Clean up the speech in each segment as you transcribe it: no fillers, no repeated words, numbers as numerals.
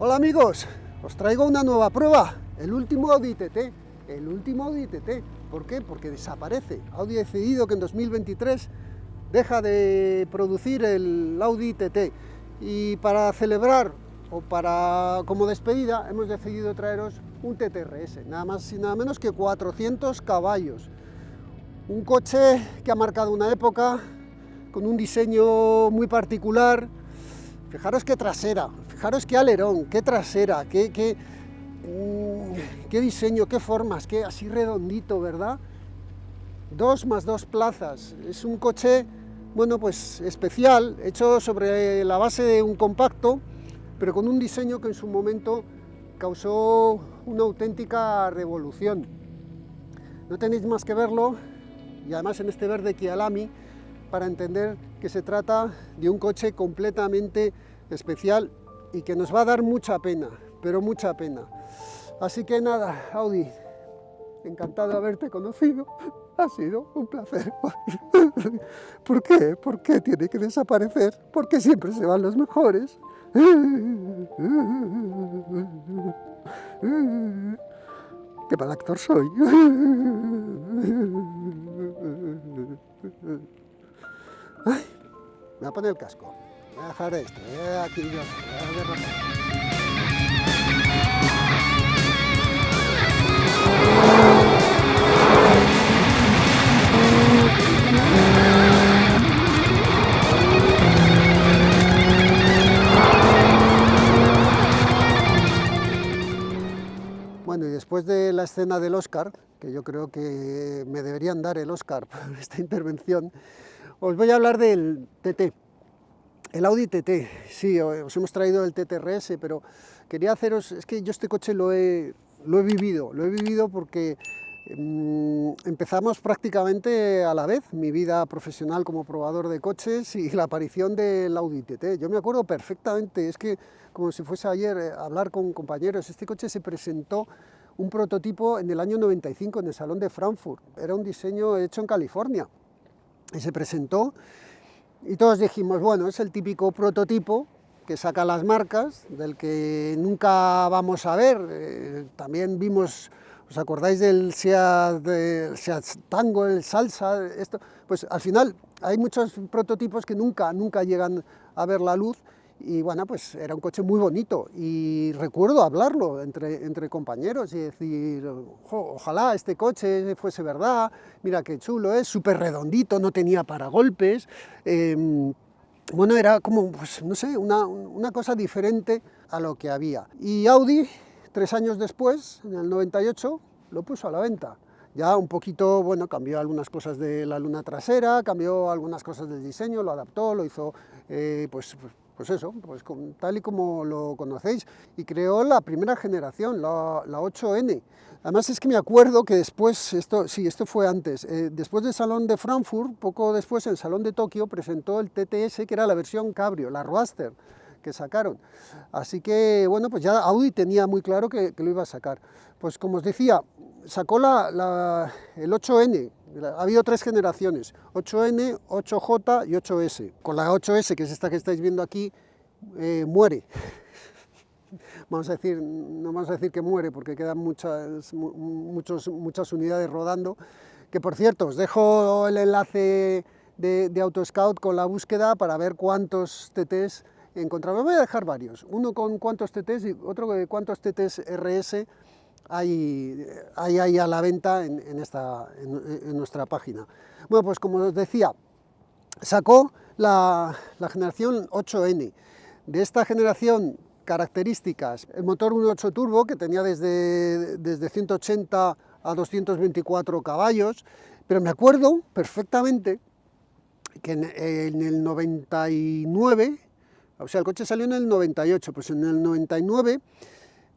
Hola amigos, os traigo una nueva prueba, el último Audi TT. ¿Por qué? Porque desaparece. Audi ha decidido que en 2023 deja de producir el Audi TT. Y para celebrar o para como despedida hemos decidido traeros un TTRS, nada más y nada menos que 400 caballos. Un coche que ha marcado una época, con un diseño muy particular. Fijaros qué trasera, fijaros qué alerón, qué trasera, qué diseño, qué formas, qué así redondito, ¿verdad? 2 más 2 plazas. Es un coche, bueno, pues especial, hecho sobre la base de un compacto, pero con un diseño que en su momento causó una auténtica revolución. No tenéis más que verlo, y además en este verde Kyalami, para entender que se trata de un coche completamente especial y que nos va a dar mucha pena, pero mucha pena. Así que nada, Audi, encantado de haberte conocido, ha sido un placer. ¿Por qué? ¿Por qué tiene que desaparecer? Porque siempre se van los mejores. ¡Qué mal actor soy! Ay, me voy a poner el casco, voy a dejar esto, aquí yo, voy a derrotar. Bueno, y después de la escena del Oscar, que yo creo que me deberían dar el Oscar por esta intervención, os voy a hablar del TT, el Audi TT. Sí, os hemos traído el TTRS, pero quería haceros, es que yo este coche lo he vivido porque empezamos prácticamente a la vez mi vida profesional como probador de coches y la aparición del Audi TT. Yo me acuerdo perfectamente, es que como si fuese ayer hablar con compañeros, este coche se presentó un prototipo en el año 95 en el Salón de Frankfurt. Era un diseño hecho en California y se presentó y todos dijimos, bueno, es el típico prototipo que saca las marcas, del que nunca vamos a ver. También vimos, ¿os acordáis del Seat Tango, el Salsa? Esto? Pues al final hay muchos prototipos que nunca llegan a ver la luz. Y bueno, pues era un coche muy bonito y recuerdo hablarlo entre compañeros y decir, ojalá este coche fuese verdad, mira qué chulo es, súper redondito, no tenía paragolpes. Bueno, era como, pues, no sé, una cosa diferente a lo que había. Y Audi, 3 años después, en el 98, lo puso a la venta. Ya un poquito, bueno, cambió algunas cosas de la luna trasera, cambió algunas cosas del diseño, lo adaptó, lo hizo, pues eso, pues tal y como lo conocéis, y creó la primera generación, la 8N. Además es que me acuerdo que después, esto fue antes, después del Salón de Frankfurt, poco después en el Salón de Tokio presentó el TTS, que era la versión cabrio, la Roadster, que sacaron. Así que, bueno, pues ya Audi tenía muy claro que lo iba a sacar. Pues como os decía, sacó el 8N, ha habido 3 generaciones, 8N, 8J y 8S. Con la 8S, que es esta que estáis viendo aquí, muere. No vamos a decir que muere, porque quedan muchas unidades rodando. Que por cierto, os dejo el enlace de Autoscout con la búsqueda para ver cuántos TTs encontramos. Voy a dejar varios, uno con cuántos TTs y otro con cuántos TTs RS hay a la venta en nuestra página. Bueno, pues como os decía, sacó la generación 8N. De esta generación, características: el motor 1.8 turbo, que tenía desde 180 a 224 caballos, pero me acuerdo perfectamente que en el 99, o sea, el coche salió en el 98, pues en el 99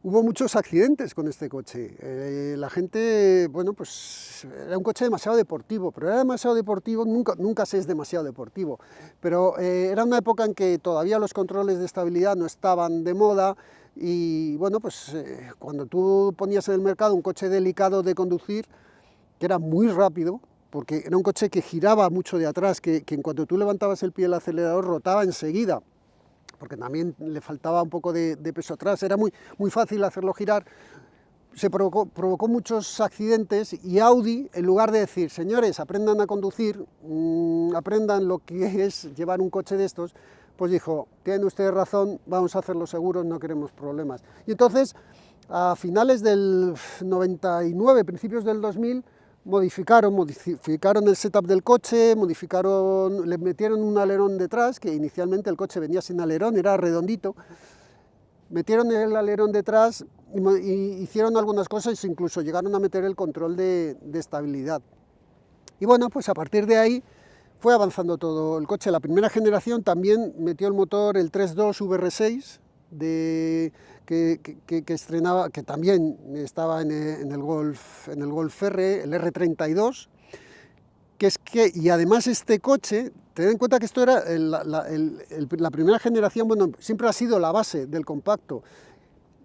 hubo muchos accidentes con este coche. La gente, bueno, pues era un coche demasiado deportivo, pero era demasiado deportivo, nunca se es demasiado deportivo, pero era una época en que todavía los controles de estabilidad no estaban de moda y, bueno, pues cuando tú ponías en el mercado un coche delicado de conducir, que era muy rápido, porque era un coche que giraba mucho de atrás, que en cuanto tú levantabas el pie del acelerador rotaba enseguida. porque también le faltaba un poco de peso atrás, era muy fácil hacerlo girar. Se provocó muchos accidentes y Audi, en lugar de decir, señores, aprendan a conducir, aprendan lo que es llevar un coche de estos, pues dijo, tienen ustedes razón, vamos a hacerlo seguros, no queremos problemas. Y entonces, a finales del 99, principios del 2000, modificaron el setup del coche, le metieron un alerón detrás, que inicialmente el coche venía sin alerón, era redondito. Metieron el alerón detrás y hicieron algunas cosas, incluso llegaron a meter el control de estabilidad. Y bueno, pues a partir de ahí fue avanzando todo el coche. La primera generación también metió el motor, el 3.2 VR6, que estrenaba, que también estaba en el Golf R, el R32, y además este coche, ten en cuenta que esto era la primera generación, bueno, siempre ha sido la base del compacto.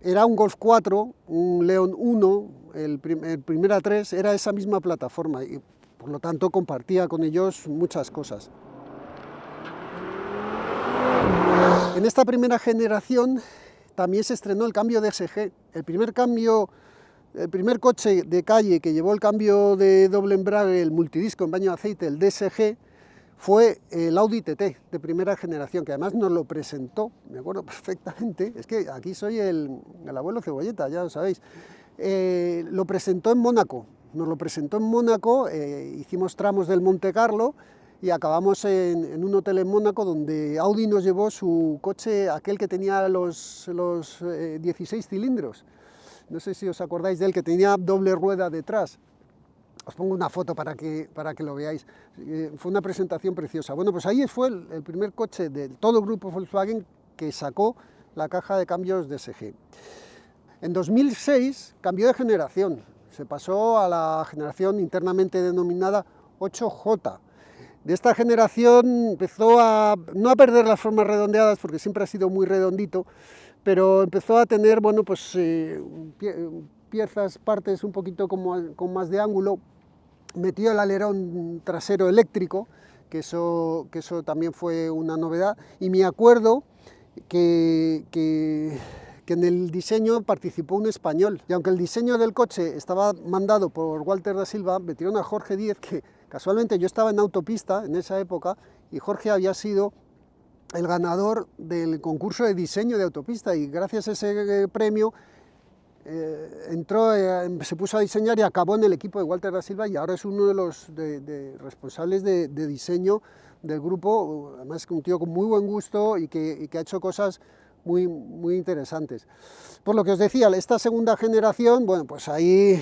Era un Golf 4, un León 1, el primer A3, era esa misma plataforma y por lo tanto compartía con ellos muchas cosas. En esta primera generación también se estrenó el cambio DSG, el primer coche de calle que llevó el cambio de doble embrague, el multidisco en baño de aceite, el DSG, fue el Audi TT de primera generación, que además nos lo presentó, me acuerdo perfectamente, es que aquí soy el abuelo Cebolleta, ya lo sabéis, lo presentó en Mónaco, hicimos tramos del Monte Carlo y acabamos en un hotel en Mónaco donde Audi nos llevó su coche, aquel que tenía los 16 cilindros. No sé si os acordáis de él, que tenía doble rueda detrás. Os pongo una foto para que lo veáis. Fue una presentación preciosa. Bueno, pues ahí fue el primer coche de todo el grupo Volkswagen que sacó la caja de cambios DSG. En 2006 cambió de generación. Se pasó a la generación internamente denominada 8J. De esta generación empezó no a perder las formas redondeadas, porque siempre ha sido muy redondito, pero empezó a tener, bueno, pues partes un poquito con más de ángulo. Metió el alerón trasero eléctrico, que eso también fue una novedad, y me acuerdo que en el diseño participó un español, y aunque el diseño del coche estaba mandado por Walter da Silva, metieron a Jorge Díez, que casualmente yo estaba en Autopista en esa época, y Jorge había sido el ganador del concurso de diseño de Autopista, y gracias a ese premio se puso a diseñar y acabó en el equipo de Walter da Silva, y ahora es uno de los responsables de diseño del grupo, además un tío con muy buen gusto y que ha hecho cosas muy interesantes. Por lo que os decía, esta segunda generación, bueno, pues ahí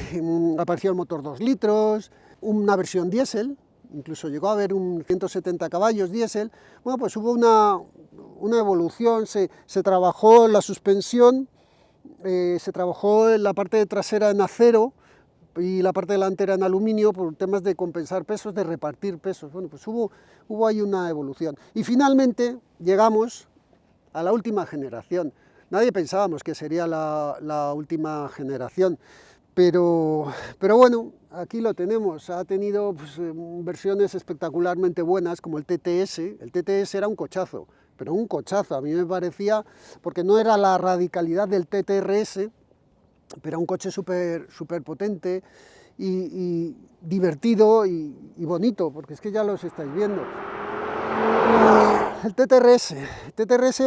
apareció el motor 2 litros, una versión diésel, incluso llegó a haber un 170 caballos diésel. Bueno, pues hubo una evolución, se trabajó la suspensión, se trabajó en la parte trasera en acero y la parte delantera en aluminio por temas de compensar pesos, de repartir pesos. Bueno, pues hubo ahí una evolución. Y finalmente llegamos a la última generación. Nadie pensábamos que sería la última generación, pero bueno, aquí lo tenemos. Ha tenido pues, versiones espectacularmente buenas, como el TTS. El TTS era un cochazo, pero un cochazo, a mí me parecía, porque no era la radicalidad del TTRS, pero era un coche súper potente y divertido y bonito, porque es que ya los estáis viendo. El TTRS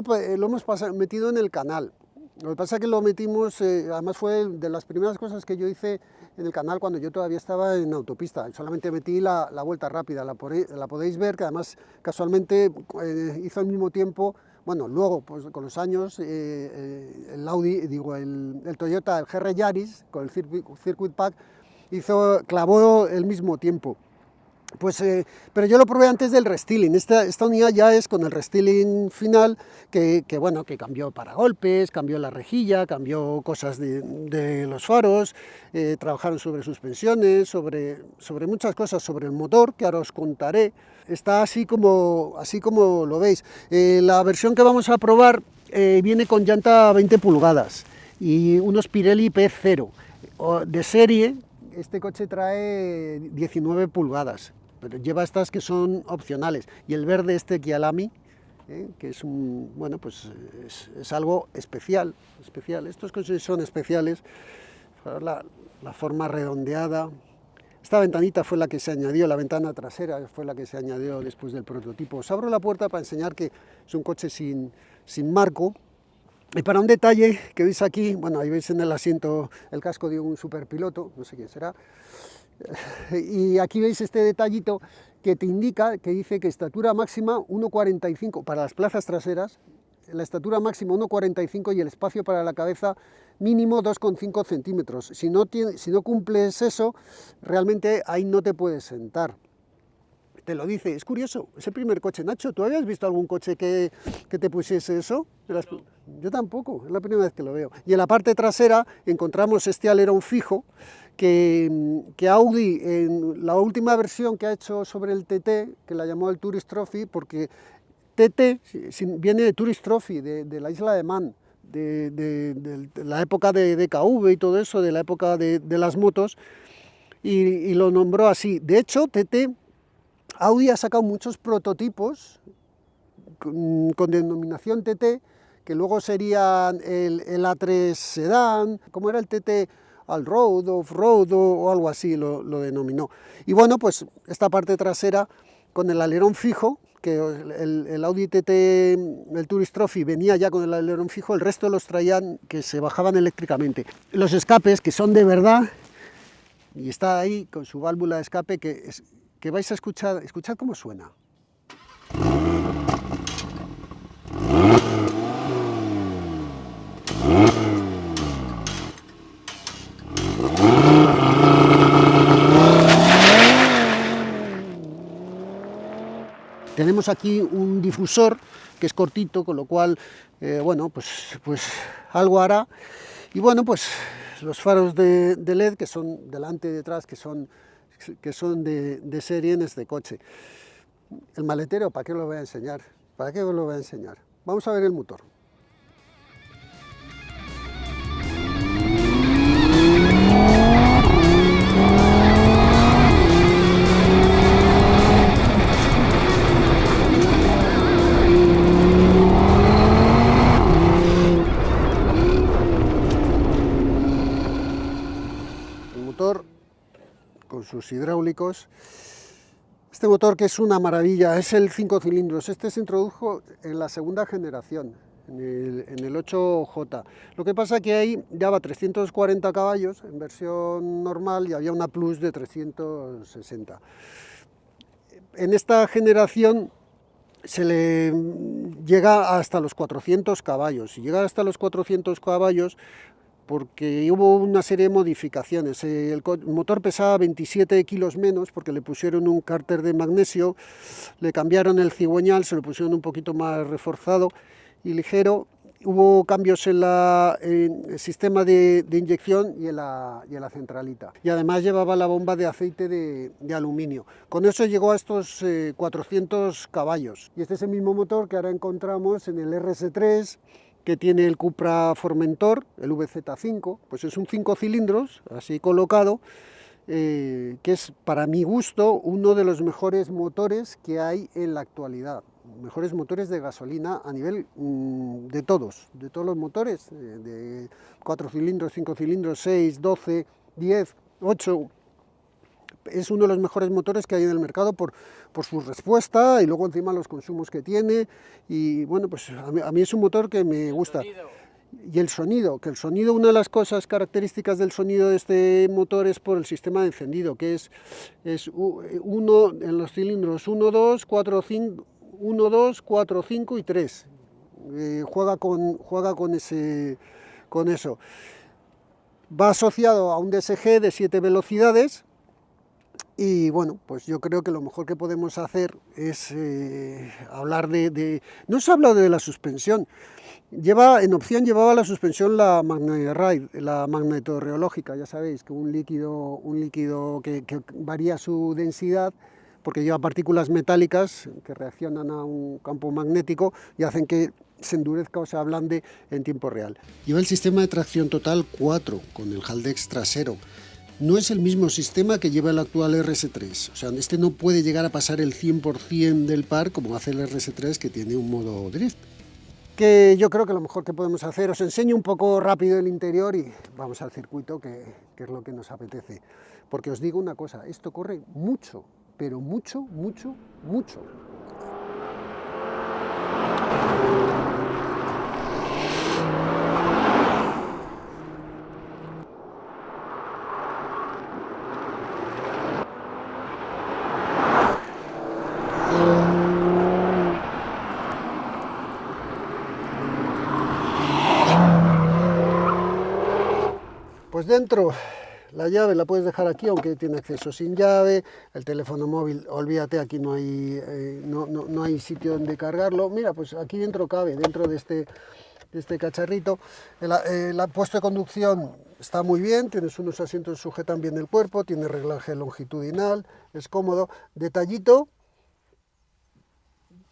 pues, lo hemos metido en el canal. Lo que pasa es que lo metimos, además fue de las primeras cosas que yo hice en el canal cuando yo todavía estaba en Autopista. Solamente metí la vuelta rápida, la podéis ver, que además casualmente hizo al mismo tiempo, bueno, luego pues, con los años, el Toyota, el GR Yaris, con el Circuit Pack, clavó el mismo tiempo. Pues, pero yo lo probé antes del restyling. Esta unidad ya es con el restyling final, que cambió paragolpes, cambió la rejilla, cambió cosas de los faros, trabajaron sobre suspensiones, sobre muchas cosas, sobre el motor, que ahora os contaré. Está así como lo veis. La versión que vamos a probar viene con llanta 20 pulgadas y unos Pirelli P0. De serie, este coche trae 19 pulgadas. Pero lleva estas que son opcionales, y el verde Kyalami, que es bueno, pues es algo especial. Estos coches son especiales. La forma redondeada. Esta ventanita fue la que se añadió, la ventana trasera fue la que se añadió después del prototipo. Os abro la puerta para enseñar que es un coche sin marco. Y para un detalle que veis aquí, bueno, ahí veis en el asiento el casco de un superpiloto, no sé quién será. Y aquí veis este detallito que te indica, que dice que estatura máxima 1,45 para las plazas traseras, la estatura máxima 1,45 y el espacio para la cabeza mínimo 2,5 centímetros. Si no cumples eso, realmente ahí no te puedes sentar. Te lo dice, es curioso, es el primer coche. Nacho, ¿tú habías visto algún coche que te pusiese eso? No. Yo tampoco, es la primera vez que lo veo. Y en la parte trasera encontramos este alerón fijo que Audi, en la última versión que ha hecho sobre el TT, que la llamó el Tourist Trophy, porque TT viene de Tourist Trophy, de la isla de Man, de la época de DKV y todo eso, de la época de las motos, y lo nombró así. De hecho, TT, Audi ha sacado muchos prototipos con denominación TT, que luego serían el A3 Sedan, como era el TT All-Road, Off-Road o algo así lo denominó. Y bueno, pues esta parte trasera con el alerón fijo, que el Audi TT, el Tourist Trophy venía ya con el alerón fijo, el resto los traían que se bajaban eléctricamente. Los escapes, que son de verdad, y está ahí con su válvula de escape, que vais a escuchad cómo suena. Tenemos aquí un difusor que es cortito, con lo cual, bueno, pues algo hará. Y bueno, pues los faros de LED, que son delante y detrás, que son de serie en este coche. El maletero, ¿para qué os lo voy a enseñar? ¿Para qué os lo voy a enseñar? Vamos a ver el motor. Con sus hidráulicos. Este motor, que es una maravilla, es el 5 cilindros. Este se introdujo en la segunda generación, en el 8J. Lo que pasa que ahí daba 340 caballos en versión normal y había una Plus de 360. En esta generación se le llega hasta los 400 caballos. Y llega hasta los 400 caballos porque hubo una serie de modificaciones. El motor pesaba 27 kilos menos porque le pusieron un cárter de magnesio, le cambiaron el cigüeñal, se lo pusieron un poquito más reforzado y ligero. Hubo cambios en el sistema de inyección y en la centralita. Y además llevaba la bomba de aceite de aluminio. Con eso llegó a estos 400 caballos. Y este es el mismo motor que ahora encontramos en el RS3, que tiene el Cupra Formentor, el VZ5, pues es un 5 cilindros, así colocado, que es, para mi gusto, uno de los mejores motores que hay en la actualidad. Mejores motores de gasolina a nivel de todos los motores, de 4 cilindros, 5 cilindros, 6, 12, 10, 8... Es uno de los mejores motores que hay en el mercado por su respuesta y luego encima los consumos que tiene. Y bueno, pues a mí es un motor que me gusta. Y el sonido, una de las cosas características del sonido de este motor es por el sistema de encendido, que es uno en los cilindros 1, 2, 4, 5, 1, 2, 4, 5 y 3. Juega con eso. Va asociado a un DSG de 7 velocidades. Y bueno, pues yo creo que lo mejor que podemos hacer es hablar No se ha hablado de la suspensión. En opción llevaba la suspensión la Magne-Ride, la magnetorreológica, ya sabéis, que un líquido que varía su densidad porque lleva partículas metálicas que reaccionan a un campo magnético y hacen que se endurezca o se ablande en tiempo real. Lleva el sistema de tracción total 4 con el Haldex trasero. no es el mismo sistema que lleva el actual RS3. O sea, este no puede llegar a pasar el 100% del par como hace el RS3, que tiene un modo drift. Que yo creo que lo mejor que podemos hacer, os enseño un poco rápido el interior y vamos al circuito, que es lo que nos apetece. Porque os digo una cosa, esto corre mucho, pero mucho, mucho, mucho. Pues dentro la llave la puedes dejar aquí, aunque tiene acceso sin llave. El teléfono móvil, olvídate, aquí no hay sitio donde cargarlo. Mira, pues aquí dentro cabe, dentro de este cacharrito. El puesto de conducción está muy bien, tienes unos asientos que sujetan bien el cuerpo, tiene reglaje longitudinal, es cómodo. Detallito,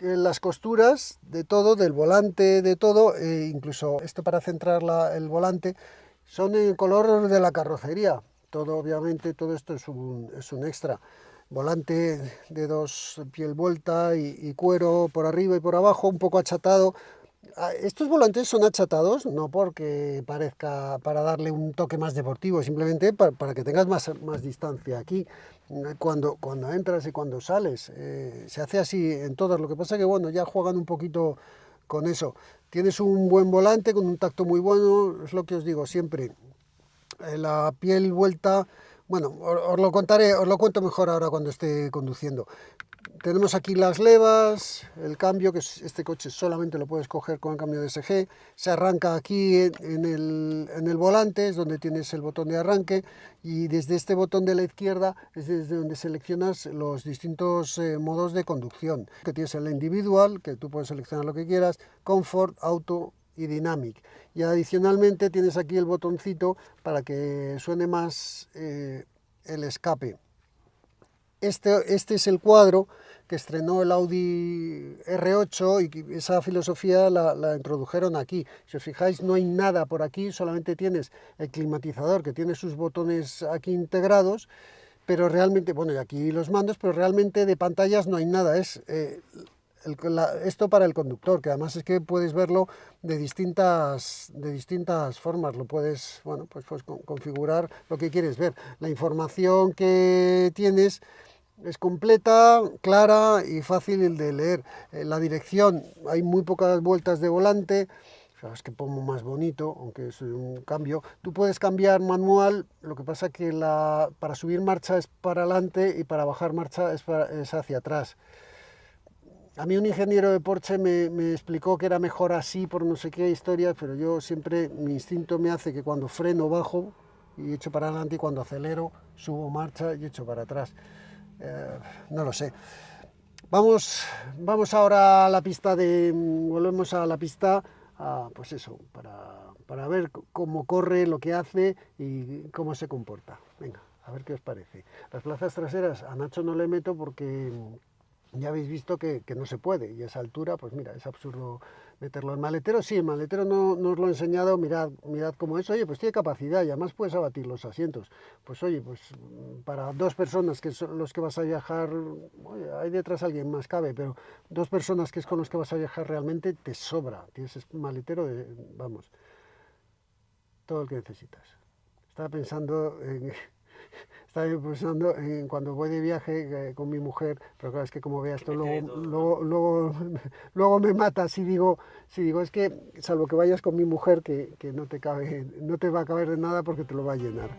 las costuras de todo, del volante, de todo, incluso esto para centrar el volante, son en el color de la carrocería. Todo, obviamente, todo esto es un extra. Volante de dos piel vuelta y cuero por arriba y por abajo, un poco achatado. Estos volantes son achatados, no porque parezca para darle un toque más deportivo, simplemente para que tengas más distancia aquí, cuando entras y cuando sales. Se hace así en todas, lo que pasa que bueno, ya juegan un poquito con eso. Tienes un buen volante con un tacto muy bueno, es lo que os digo siempre. La piel vuelta, bueno, os lo contaré, os lo cuento mejor ahora cuando esté conduciendo. Tenemos aquí las levas, el cambio, que este coche solamente lo puedes coger con el cambio DSG, se arranca aquí en el volante, es donde tienes el botón de arranque, y desde este botón de la izquierda es desde donde seleccionas los distintos modos de conducción, que tienes el individual, que tú puedes seleccionar lo que quieras, comfort, auto y dynamic, y adicionalmente tienes aquí el botoncito para que suene más el escape. Este es el cuadro que estrenó el Audi R8 y esa filosofía la introdujeron aquí. Si os fijáis, no hay nada por aquí, solamente tienes el climatizador que tiene sus botones aquí integrados, pero realmente, bueno, y aquí los mandos, pero realmente de pantallas no hay nada. Es esto para el conductor, que además es que puedes verlo de distintas formas, lo puedes, bueno, pues configurar lo que quieres ver. La información que tienes es completa, clara y fácil de leer. La dirección, hay muy pocas vueltas de volante, sabes que pongo más bonito, aunque es un cambio. Tú puedes cambiar manual, lo que pasa que para subir marcha es para adelante y para bajar marcha es hacia atrás. A mí un ingeniero de Porsche me explicó que era mejor así por no sé qué historia, pero yo siempre, mi instinto me hace que cuando freno bajo y echo para adelante, y cuando acelero subo marcha y echo para atrás. No lo sé. Vamos ahora a la pista volvemos a la pista, pues eso, para ver cómo corre, lo que hace y cómo se comporta. Venga, a ver qué os parece. Las plazas traseras a Nacho no le meto porque ya habéis visto que no se puede, y a esa altura, pues mira, es absurdo meterlo. En maletero sí, el maletero no os lo he enseñado, mirad cómo es. Oye, pues tiene capacidad y además puedes abatir los asientos. Pues oye, pues para dos personas que son los que vas a viajar, oye, hay detrás alguien más cabe, pero dos personas que es con los que vas a viajar realmente te sobra. Tienes maletero vamos, todo el que necesitas. Estaba pensando en cuando voy de viaje con mi mujer, pero claro, es que como vea esto luego me mata si digo, es que salvo que vayas con mi mujer que no te va a caber de nada porque te lo va a llenar.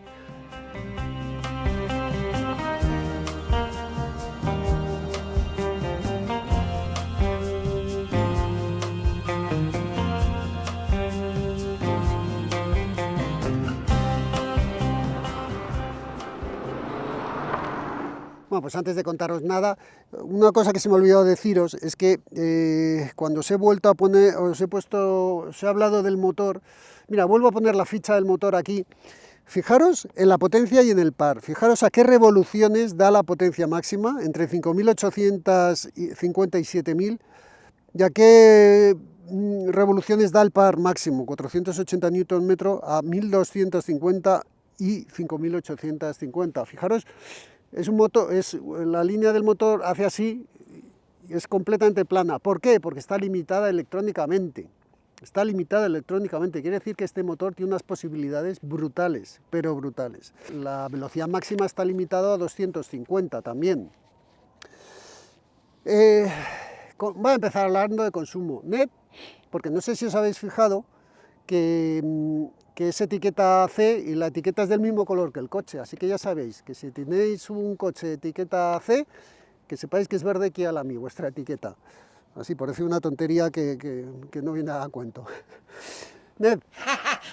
Bueno, pues antes de contaros nada, una cosa que se me olvidó deciros es que cuando os he vuelto a poner, os he hablado del motor. Mira, vuelvo a poner la ficha del motor aquí. Fijaros en la potencia y en el par. Fijaros a qué revoluciones da la potencia máxima, entre 5.800 y 57.000, y a qué revoluciones da el par máximo, 480 Nm a 1.250 y 5.850. Fijaros, es un motor, la línea del motor hace así, es completamente plana. ¿Por qué? Porque está limitada electrónicamente. Está limitada electrónicamente, quiere decir que este motor tiene unas posibilidades brutales, pero brutales. La velocidad máxima está limitada a 250 también. Voy a empezar hablando de consumo net, porque no sé si os habéis fijado que es etiqueta C y la etiqueta es del mismo color que el coche, así que ya sabéis que si tenéis un coche de etiqueta C, que sepáis que es verde Kia-Lamy, vuestra etiqueta. Así, por decir una tontería que no viene a cuento. Ned.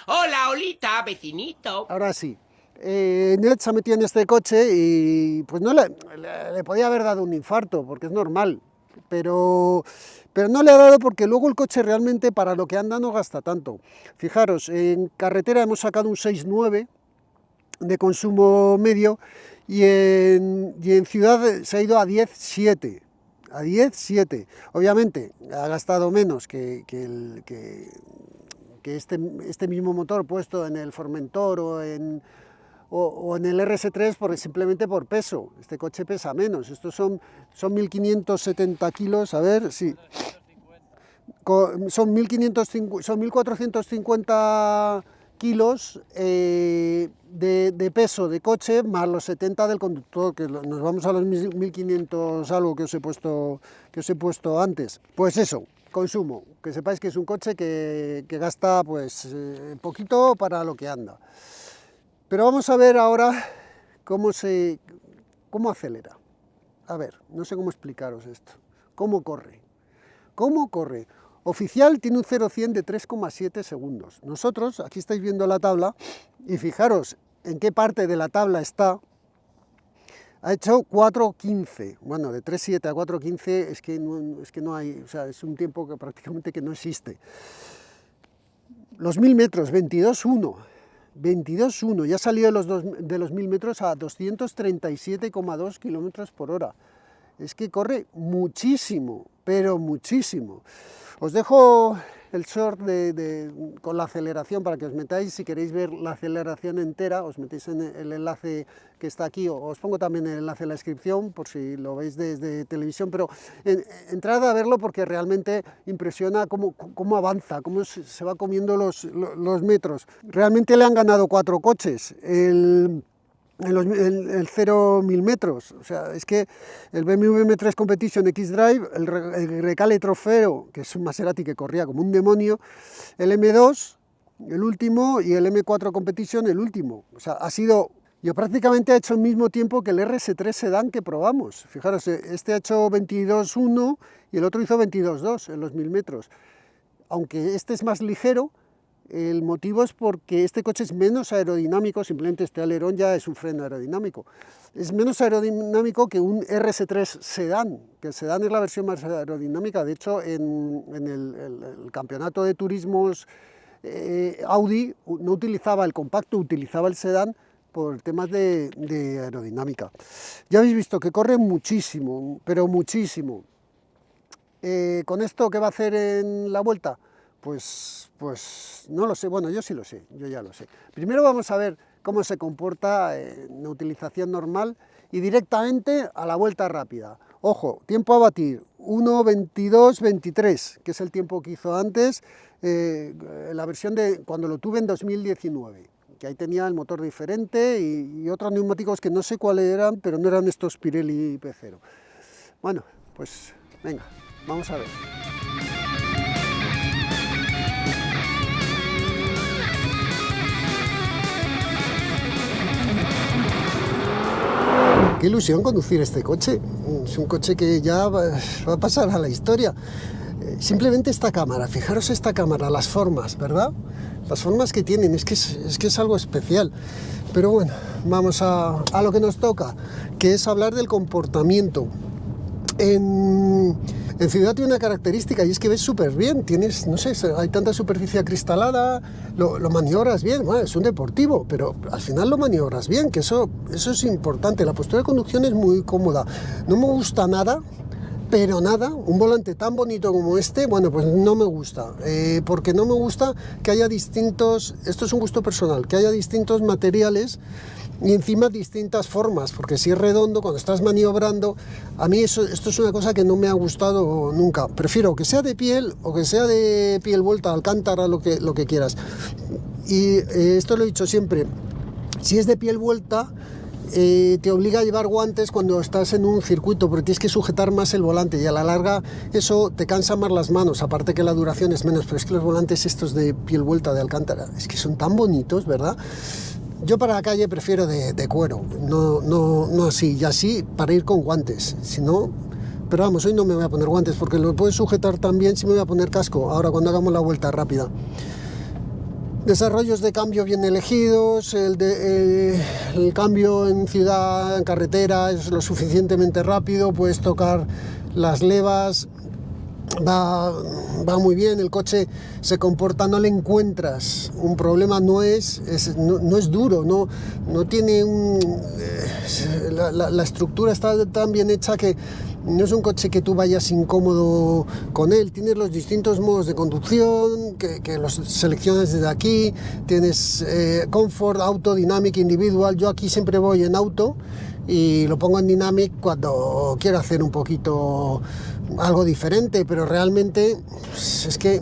Hola, Olita, vecinito. Ahora sí. Ned se ha metido en este coche y pues no le podía haber dado un infarto, porque es normal. Pero no le ha dado porque luego el coche realmente para lo que anda no gasta tanto. Fijaros, en carretera hemos sacado un 6,9 de consumo medio y en ciudad se ha ido a 10,7. A 10,7. Obviamente ha gastado menos que este mismo motor puesto en el Formentor o en el RS3 simplemente por peso. Este coche pesa menos. Estos son 1.570 kilos. A ver, sí. Son 1.450 kilos de peso de coche, más los 70 del conductor, que nos vamos a los 1.500 algo que os he puesto antes. Pues eso, consumo, que sepáis que es un coche que gasta pues poquito para lo que anda. Pero vamos a ver ahora cómo acelera. A ver, no sé cómo explicaros esto. ¿Cómo corre? ¿Cómo corre? Oficial tiene un 0-100 de 3,7 segundos. Nosotros, aquí estáis viendo la tabla, y fijaros en qué parte de la tabla está. Ha hecho 4,15. Bueno, de 3,7 a 4,15 es que no hay, o sea, es un tiempo que prácticamente que no existe. Los 1.000 metros, 22,1. 22,1. Ya ha salido de los 1.000 metros a 237,2 kilómetros por hora. Es que corre muchísimo, pero muchísimo. Os dejo el short con la aceleración para que os metáis, si queréis ver la aceleración entera, os metéis en el enlace que está aquí, o os pongo también el enlace en la descripción por si lo veis desde televisión, pero entrad a verlo porque realmente impresiona cómo avanza, cómo se va comiendo los metros. Realmente le han ganado 4 coches. El 0-1000 metros, o sea, es que el BMW M3 Competition X-Drive, el Recale Trofeo, que es un Maserati que corría como un demonio, el M2, el último, y el M4 Competition, el último. O sea, yo prácticamente ha hecho el mismo tiempo que el RS3 Sedan que probamos. Fijaros, este ha hecho 22,1 y el otro hizo 22,2 en los 1000 metros. Aunque este es más ligero, el motivo es porque este coche es menos aerodinámico, simplemente este alerón ya es un freno aerodinámico. Es menos aerodinámico que un RS3 Sedan, que el Sedan es la versión más aerodinámica. De hecho, en el campeonato de turismos Audi no utilizaba el compacto, utilizaba el Sedan por temas de aerodinámica. Ya habéis visto que corre muchísimo, pero muchísimo. ¿Con esto qué va a hacer en la vuelta? Pues no lo sé, bueno, yo sí lo sé, yo ya lo sé. Primero vamos a ver cómo se comporta en utilización normal y directamente a la vuelta rápida. Ojo, tiempo a batir, 1:22:23, que es el tiempo que hizo antes, la versión de cuando lo tuve en 2019, que ahí tenía el motor diferente y otros neumáticos que no sé cuáles eran, pero no eran estos Pirelli P0. Bueno, pues venga, vamos a ver. Qué ilusión conducir este coche, es un coche que ya va a pasar a la historia. Simplemente esta cámara, fijaros esta cámara, las formas, ¿verdad? Las formas que tienen, es que es algo especial. Pero bueno, vamos a lo que nos toca, que es hablar del comportamiento. En ciudad tiene una característica y es que ves súper bien, tienes, no sé, hay tanta superficie acristalada, lo maniobras bien, bueno, es un deportivo, pero al final lo maniobras bien, que eso es importante. La postura de conducción es muy cómoda. No me gusta nada pero nada, un volante tan bonito como este, bueno, pues no me gusta, porque no me gusta que haya distintos, esto es un gusto personal, que haya distintos materiales y encima distintas formas, porque si es redondo, cuando estás maniobrando, a mí esto es una cosa que no me ha gustado nunca. Prefiero que sea de piel o que sea de piel vuelta, alcántara, lo que quieras. Y esto lo he dicho siempre, si es de piel vuelta, te obliga a llevar guantes cuando estás en un circuito, porque tienes que sujetar más el volante y a la larga eso te cansa más las manos, aparte que la duración es menos, pero es que los volantes estos de piel vuelta, de alcántara, es que son tan bonitos, ¿verdad? Yo para la calle prefiero de cuero, no así, y así para ir con guantes, si no, pero vamos, hoy no me voy a poner guantes porque lo puedo sujetar también si me voy a poner casco, ahora cuando hagamos la vuelta rápida. Desarrollos de cambio bien elegidos, el cambio en ciudad, en carretera es lo suficientemente rápido, puedes tocar las levas, va muy bien, el coche se comporta, no le encuentras un problema, no es duro, no tiene la estructura está tan bien hecha que no es un coche que tú vayas incómodo con él. Tienes los distintos modos de conducción que los seleccionas desde aquí, tienes Comfort, Auto, Dynamic, Individual. Yo aquí siempre voy en Auto y lo pongo en Dynamic cuando quiero hacer un poquito algo diferente, pero realmente pues, es que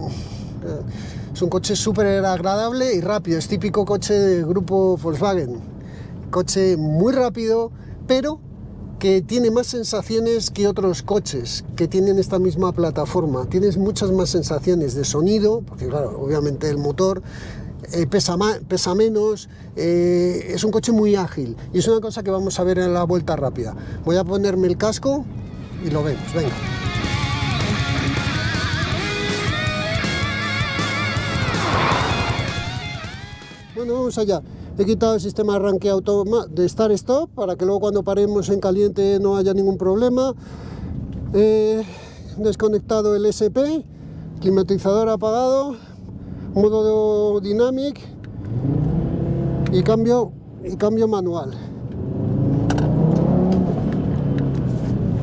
es un coche súper agradable y rápido, es típico coche del grupo Volkswagen, coche muy rápido, pero que tiene más sensaciones que otros coches que tienen esta misma plataforma. Tienes muchas más sensaciones de sonido, porque claro, obviamente el motor pesa menos, es un coche muy ágil y es una cosa que vamos a ver en la vuelta rápida. Voy a ponerme el casco y lo vemos, venga. Bueno, vamos allá. He quitado el sistema de arranque de Start-Stop para que luego cuando paremos en caliente no haya ningún problema. He desconectado el SP, climatizador apagado, modo Dynamic y cambio manual.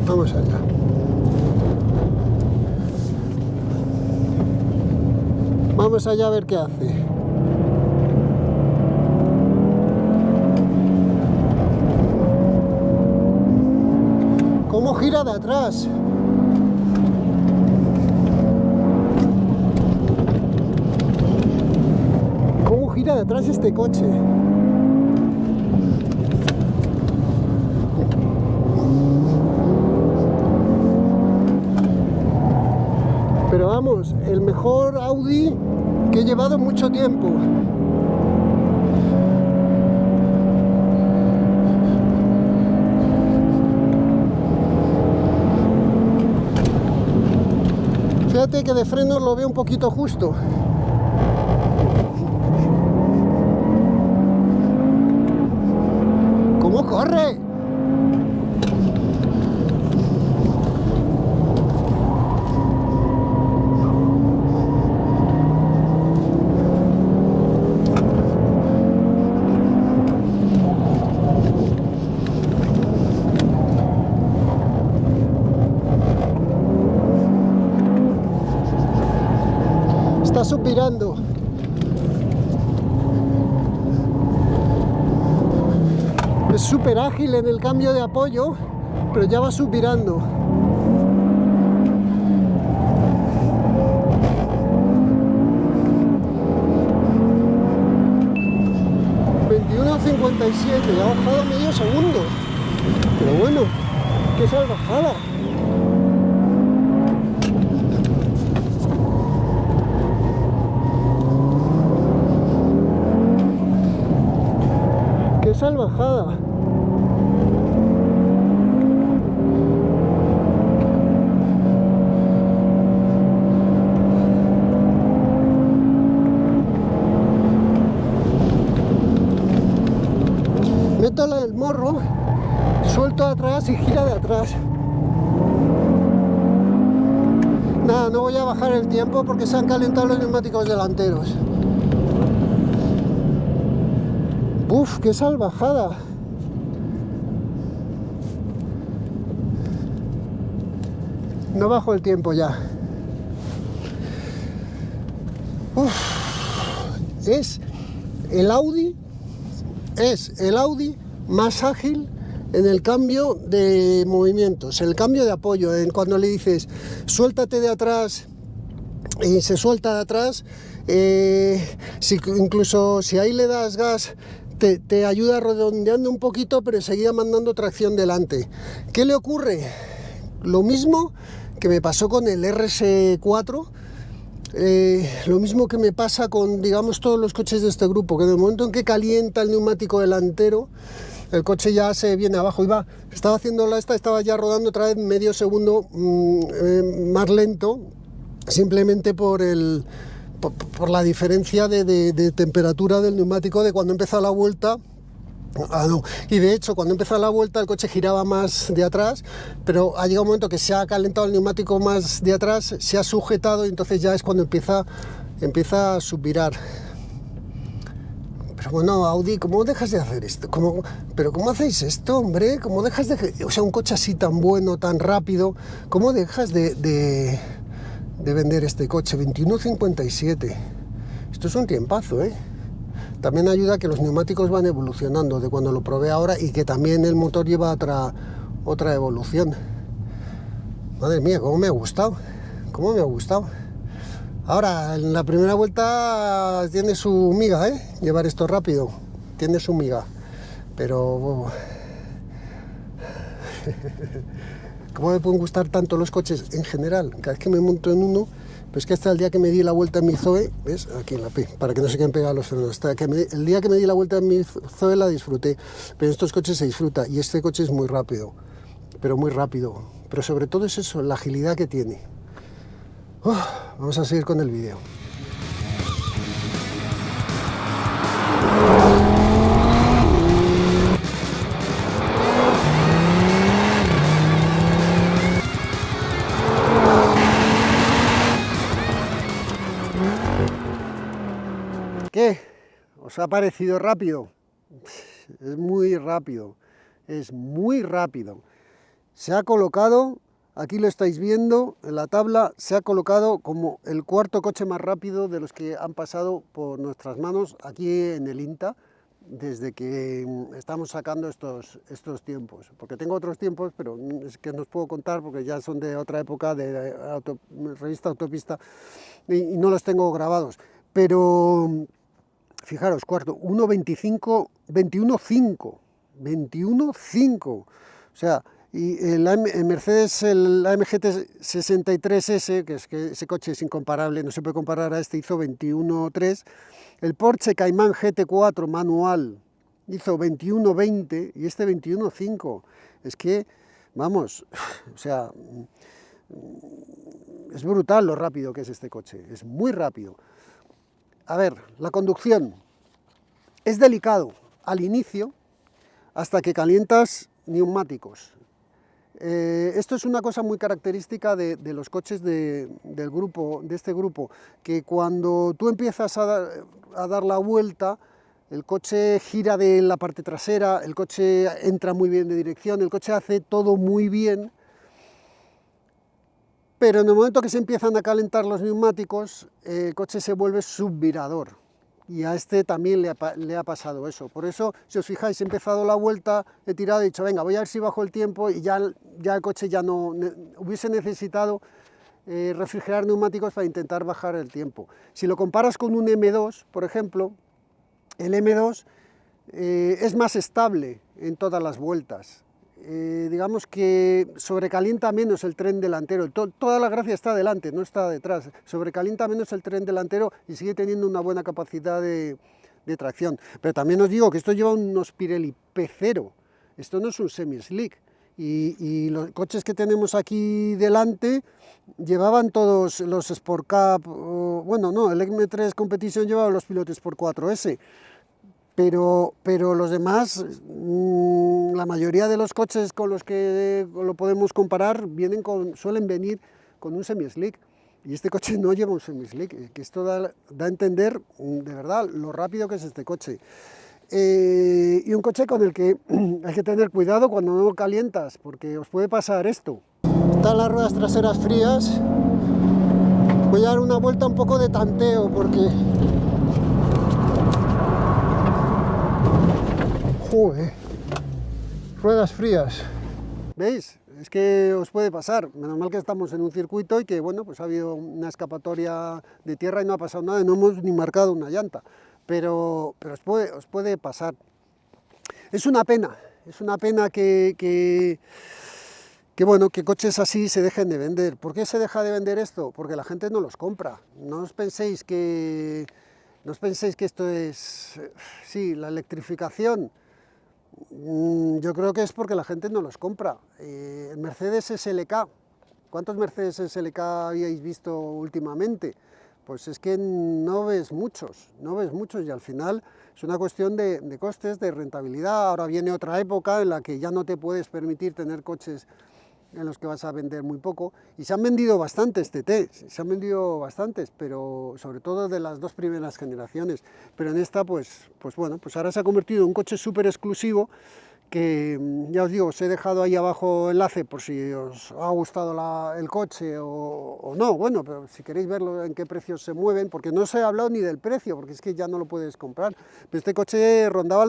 Vamos allá. Vamos allá a ver qué hace. ¿Cómo gira de atrás? ¿Cómo gira de atrás este coche? Pero vamos, el mejor Audi que he llevado en mucho tiempo. Fíjate que de frenos lo veo un poquito justo. ¿Cómo corre? Está suspirando. Es súper ágil en el cambio de apoyo, pero ya va suspirando. ...21:57, ha bajado medio segundo. Pero bueno, qué salvajada. ¡Qué salvajada! Meto el morro, suelto atrás y gira de atrás. Nada, no voy a bajar el tiempo porque se han calentado los neumáticos delanteros. ¡Uf, qué salvajada! No bajo el tiempo ya. Uf, es el Audi más ágil en el cambio de movimientos, el cambio de apoyo, en cuando le dices suéltate de atrás y se suelta de atrás, incluso si ahí le das gas te ayuda redondeando un poquito, pero seguía mandando tracción delante. ¿Qué le ocurre? Lo mismo que me pasó con el RS4, lo mismo que me pasa con, digamos, todos los coches de este grupo, que en el momento en que calienta el neumático delantero, el coche ya se viene abajo. Estaba ya rodando otra vez medio segundo más lento, simplemente por la diferencia de temperatura del neumático de cuando empezó la vuelta. No. Y de hecho, cuando empezó la vuelta el coche giraba más de atrás, pero ha llegado un momento que se ha calentado el neumático más de atrás, se ha sujetado y entonces ya es cuando empieza a subvirar. Pero bueno, Audi, ¿cómo dejas de hacer esto? ¿Cómo hacéis esto, hombre? ¿Cómo dejas de...? O sea, un coche así tan bueno, tan rápido, ¿cómo dejas de vender este coche? 21,57. Esto es un tiempazo, ¿eh? También ayuda a que los neumáticos van evolucionando de cuando lo probé ahora y que también el motor lleva otra evolución. Madre mía, cómo me ha gustado. Ahora, en la primera vuelta tiene su miga, ¿eh? Llevar esto rápido, tiene su miga. Pero... ¿cómo me pueden gustar tanto los coches en general? Cada vez que me monto en uno, pues que hasta el día que me di la vuelta en mi Zoe, ¿ves? Aquí en la P, para que no se queden pegados los frenos. El día que me di la vuelta en mi Zoe la disfruté, pero en estos coches se disfruta y este coche es muy rápido, pero sobre todo es eso, la agilidad que tiene. Vamos a seguir con el vídeo. ¿Qué? ¿Os ha parecido rápido? Es muy rápido, Se ha colocado, aquí lo estáis viendo, en la tabla, se ha colocado como el cuarto coche más rápido de los que han pasado por nuestras manos aquí en el INTA, desde que estamos sacando estos tiempos. Porque tengo otros tiempos, pero es que no os puedo contar porque ya son de otra época, de revista Autopista, y no los tengo grabados. Pero... fijaros, cuarto, 21,5, o sea, y el Mercedes, el AMG 63S, que es que ese coche es incomparable, no se puede comparar a este, hizo 21,3, el Porsche Cayman GT4 manual hizo 21,20 y este 21,5, es que, vamos, o sea, es brutal lo rápido que es este coche, es muy rápido. A ver, la conducción es delicado al inicio hasta que calientas neumáticos. Esto es una cosa muy característica de los coches de este grupo, que cuando tú empiezas a dar la vuelta, el coche gira de la parte trasera, el coche entra muy bien de dirección, el coche hace todo muy bien, pero en el momento que se empiezan a calentar los neumáticos, el coche se vuelve subvirador. Y a este también le ha pasado eso. Por eso, si os fijáis, he empezado la vuelta, he tirado y he dicho, venga, voy a ver si bajo el tiempo, y ya el coche ya no... hubiese necesitado refrigerar neumáticos para intentar bajar el tiempo. Si lo comparas con un M2, por ejemplo, el M2 es más estable en todas las vueltas. Digamos que sobrecalienta menos el tren delantero, toda la gracia está delante, no está detrás, sobrecalienta menos el tren delantero y sigue teniendo una buena capacidad de tracción. Pero también os digo que esto lleva unos Pirelli P0, esto no es un semi-slick, y los coches que tenemos aquí delante llevaban todos los Sport Cup, bueno, no, el M3 Competition llevaba los Pilot Sport 4S, pero los demás, la mayoría de los coches con los que lo podemos comparar suelen venir con un semi-slick, y este coche no lleva un semi-slick, que esto da a entender de verdad lo rápido que es este coche. Y un coche con el que hay que tener cuidado cuando no lo calientas, porque os puede pasar esto. Están las ruedas traseras frías. Voy a dar una vuelta un poco de tanteo porque... ¡Joder! Ruedas frías. ¿Veis? Es que os puede pasar. Menos mal que estamos en un circuito y que, bueno, pues ha habido una escapatoria de tierra y no ha pasado nada, y no hemos ni marcado una llanta. Pero os puede pasar. Es una pena que bueno, que coches así se dejen de vender. ¿Por qué se deja de vender esto? Porque la gente no los compra. No os penséis que esto es... Sí, la electrificación. Yo creo que es porque la gente no los compra. El Mercedes SLK. ¿Cuántos Mercedes SLK habíais visto últimamente? Pues es que no ves muchos y al final es una cuestión de costes, de rentabilidad. Ahora viene otra época en la que ya no te puedes permitir tener coches en los que vas a vender muy poco, y se han vendido bastantes TT, se han vendido bastantes, pero sobre todo de las dos primeras generaciones, pero en esta pues bueno, pues ahora se ha convertido en un coche súper exclusivo, que ya os digo, os he dejado ahí abajo enlace por si os ha gustado el coche o no, bueno, pero si queréis verlo en qué precios se mueven, porque no os he hablado ni del precio, porque es que ya no lo puedes comprar, pero este coche rondaba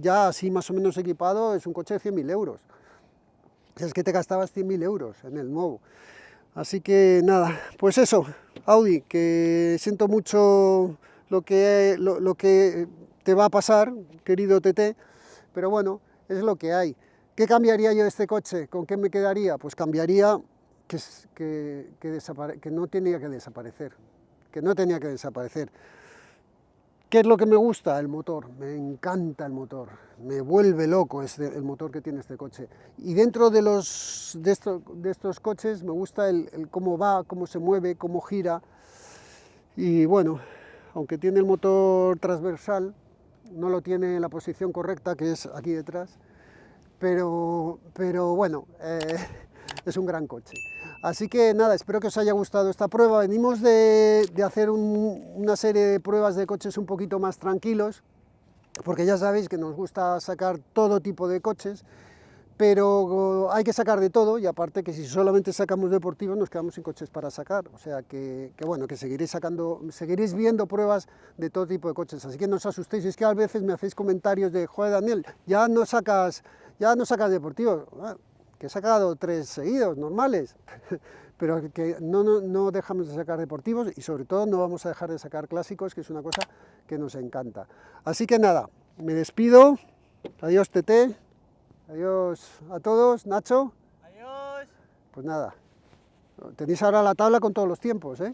ya así más o menos equipado, es un coche de 100.000 euros. Es que te gastabas 100.000 euros en el nuevo. Así que nada, pues eso, Audi, que siento mucho lo que te va a pasar, querido TT, pero bueno, es lo que hay. ¿Qué cambiaría yo de este coche? ¿Con qué me quedaría? Pues cambiaría que no tenía que desaparecer, ¿Qué es lo que me gusta? El motor, me encanta el motor, me vuelve loco el motor que tiene este coche. Y dentro de estos coches me gusta el cómo va, cómo se mueve, cómo gira. Y bueno, aunque tiene el motor transversal, no lo tiene en la posición correcta, que es aquí detrás, pero bueno, es un gran coche. Así que nada, espero que os haya gustado esta prueba. Venimos de hacer una serie de pruebas de coches un poquito más tranquilos, porque ya sabéis que nos gusta sacar todo tipo de coches, pero hay que sacar de todo, y aparte que si solamente sacamos deportivos nos quedamos sin coches para sacar, o sea que bueno, que seguiréis viendo pruebas de todo tipo de coches, así que no os asustéis. Es que a veces me hacéis comentarios de, joder Daniel, ya no sacas deportivos. Que he sacado 3 seguidos, normales, pero que no dejamos de sacar deportivos, y sobre todo no vamos a dejar de sacar clásicos, que es una cosa que nos encanta. Así que nada, me despido, adiós TT, adiós a todos, Nacho. Adiós. Pues nada, tenéis ahora la tabla con todos los tiempos, ¿eh?